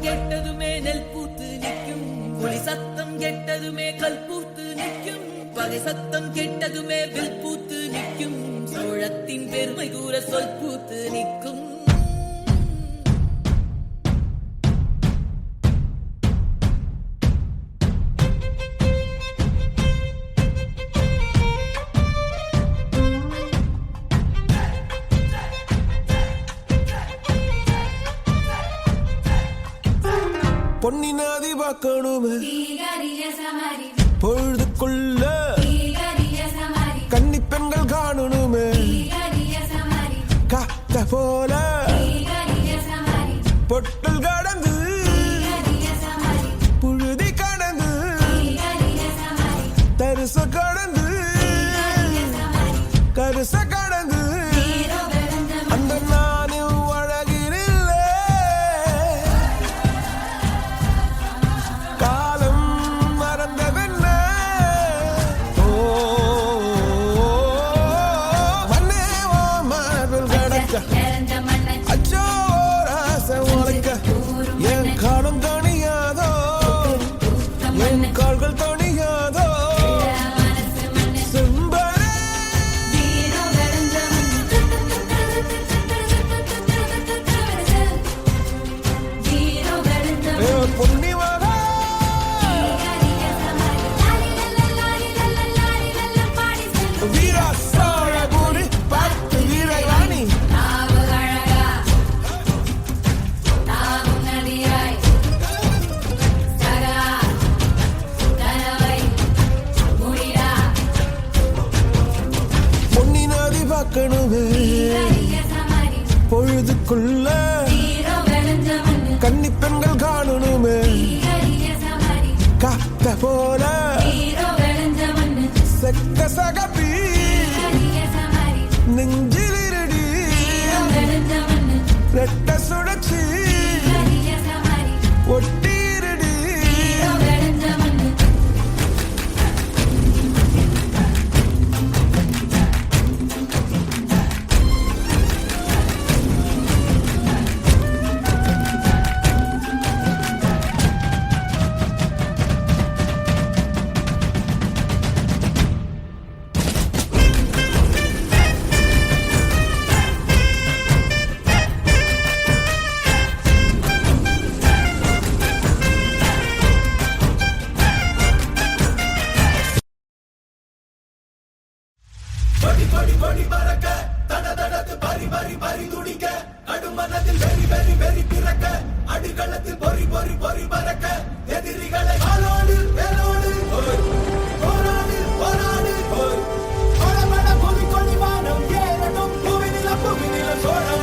கெட்டதுமே நெல் பூத்து நிற்கும், ஒளி சத்தம் கெட்டதுமே கல் பூத்து நிற்கும், பகை சத்தம் கெட்டதுமே வில் பூத்து நிற்கும், சோழத்தின் பெருமை கூற சொல் பூத்து நிற்கும். பொன்னினாதி பார்க்கணுமே பொழுதுக்குள்ள கன்னி பெண்கள் காணணுமே காத்த போல பொட்டல் கடந்து புழுதி கடந்து தரிச கடந்து கருச கடந்து அந்த நானும் அழகினில்லை காலம் மறந்தவென்ன மண்ணே ஓ மார்பில் கடக்க அச்சோ ராச உழைக்க என் காலம் தணியாதோ என் கால்கள் தணியாதோ பொழுதுக்குள்ள கன்னி பெண்கள் காணணுமே காத்த போல செக்க சகப்பி நெஞ்சிலிருடி ரெட்ட சுழற்சி ஒட்டிருடி கொடி பறக்க தட தடத்து பறி பறி பறி துடிக்க கடுமனத்தில் வெறி வெறி வெறி பிறக்க அடிகளத்தில் பொறி பொறி பொறி பறக்க எதிரிகளை ஆளோடு வேலோடு போராடு போராடு படபட புவி கொடி வானம் ஏறட்டும் புவி நில சோழம்